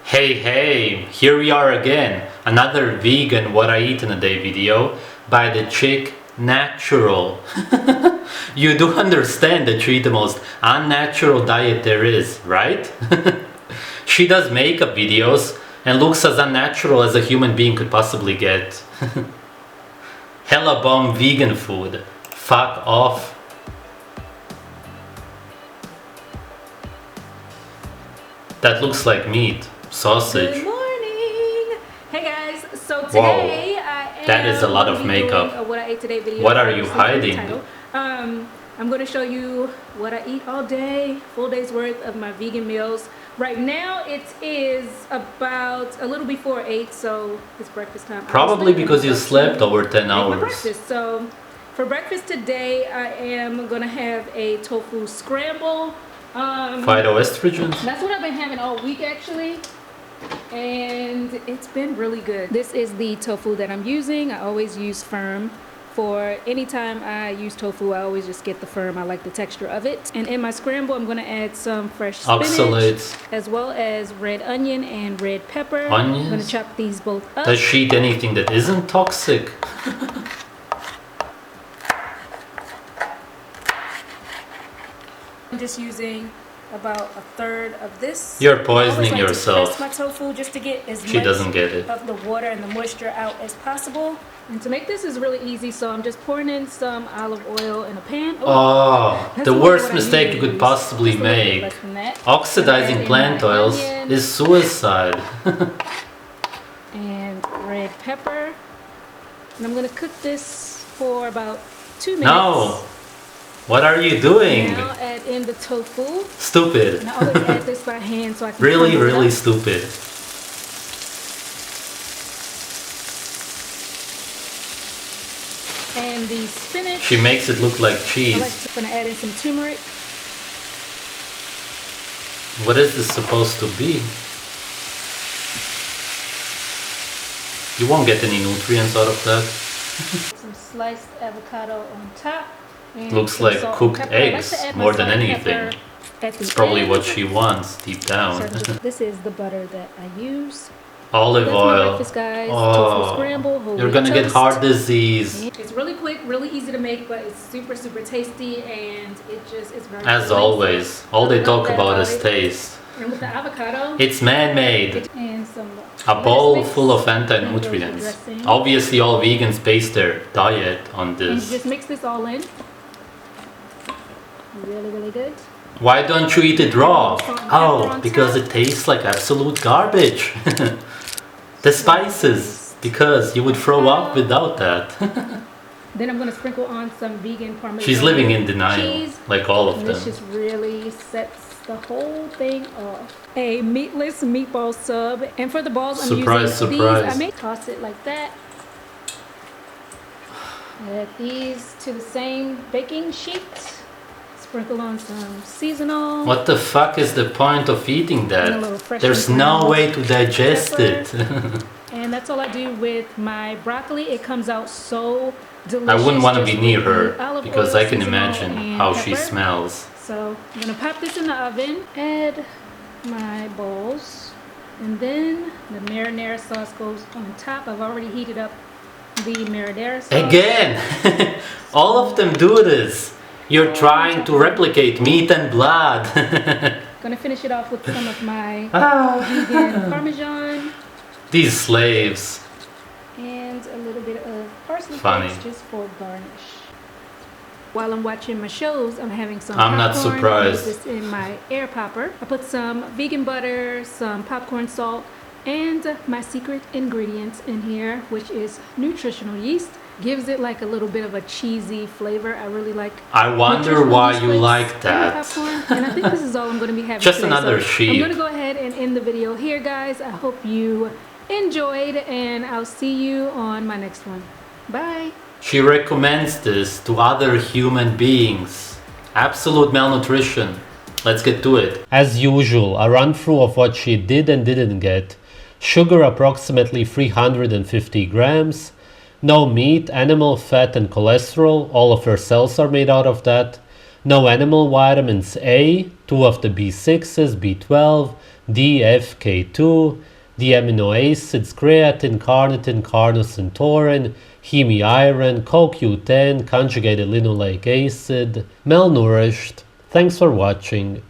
Hey, here we are again, another vegan what I eat in a day video by Thechicnatural. You do understand that she eat the most unnatural diet there is, right? She does makeup videos and looks as unnatural as a human being could possibly get. Hella bomb vegan food. Fuck off. That looks like meat. Sausage. Good morning! Hey guys, so today I am that is a lot of makeup. doing a what I ate today video. What are you hiding? I'm going to show you what I eat all day, full day's worth of my vegan meals. Right now it is about a little before 8, so it's breakfast time. Probably because you slept over 10 hours. Breakfast. So for breakfast today I am going to have a tofu scramble. Phytoestrogens? That's what I've been having all week actually. And it's been really good. This is the tofu that I'm using. I always use firm. For any time I use tofu, I always just get the firm. I like the texture of it. And in my scramble, I'm going to add some fresh spinach, oxalates, as well as red onion and red pepper. Onions? I'm going to chop these both up. Does she eat anything that isn't toxic? I'm just using about a third of this. You're poisoning I always like yourself. to press my tofu just to get as She much doesn't get it. of the water and the moisture out as possible. And to make this is really easy, so I'm just pouring in some olive oil in a pan. Oh, That's the really worst what I mistake you usually could use. possibly Just a little bit make. less than that. Oxidizing Add in plant my oils onion is suicide. and red pepper. And I'm gonna cook this for about 2 minutes. No! What are you doing? Now add in the tofu. Stupid. And I always add this by hand so I can Really, crumble it really up. stupid. And the spinach. She makes it look like I'm cheese. gonna add in some turmeric. What is this supposed to be? You won't get any nutrients out of that. Some sliced avocado on top. And Looks some like salt and cooked pepper. I like eggs to add my more than salt and anything. pepper at the It's probably end. what she wants deep down. So this is the butter that I use. Olive That's my oil. breakfast, guys. Tofu scramble, whole You're wheat gonna get toast. heart disease. It's really quick, really easy to make, but it's super tasty, and it's very As nice. always, all they I love talk that about about is it. taste. And with the avocado, It's man-made. and some A bowl lettuce full of mix, and anti-nutrients. dressing. Obviously all vegans base their diet on And you this. just mix this all in. Really good. Why don't you eat it raw? Salt and pepper Oh, on because top. it tastes like absolute garbage. The spices, because you would throw up without that. Then I'm going to sprinkle on some vegan Parmesan She's living in denial, cheese. like all of And this them. just really sets the whole thing off. A meatless meatball sub. And for the balls, I'm Surprise, using surprise. these. I may toss it like that. Add these to the same baking sheet. Sprinkle on some seasonal. What the fuck is the point of eating And a that? little fresh There's and no ground way to digest pepper. it. And that's all I do with my broccoli. It comes out so delicious. I wouldn't want to be just near with her the olive because oil, I can seasonal, imagine and how she pepper. smells. So I'm gonna pop this in the oven, add my balls, and then the marinara sauce goes on top. I've already heated up the marinara sauce. Again! All of them do this. You're trying to replicate meat and blood. Gonna finish it off with some of my Ah. vegan Parmesan These slaves. and a little bit of parsley Funny. flakes just for garnish. While I'm watching my shows, I'm having some I'm not popcorn. surprised. I put this in my air popper. I put some vegan butter, some popcorn salt, and my secret ingredient in here, which is nutritional yeast. Gives it like a little bit of a cheesy flavor. I really like. I wonder nutritional why yeast you flakes like and that. popcorn. And I think this is all I'm going to be having Just today. another So sheep. I'm going to go ahead and end the video here, guys. I hope you enjoyed, and I'll see you on my next one. Bye. She recommends this to other human beings. Absolute malnutrition. Let's get to it. As usual, a run through of what she did and didn't get. Sugar approximately 350 grams. No meat, animal fat and cholesterol. All of her cells are made out of that. No animal vitamins A, 2 of the B6s, B12, DFK2, the amino acids creatine, carnitine, carnosine, taurine, hemi-iron, CoQ10, conjugated linoleic acid, malnourished. Thanks for watching.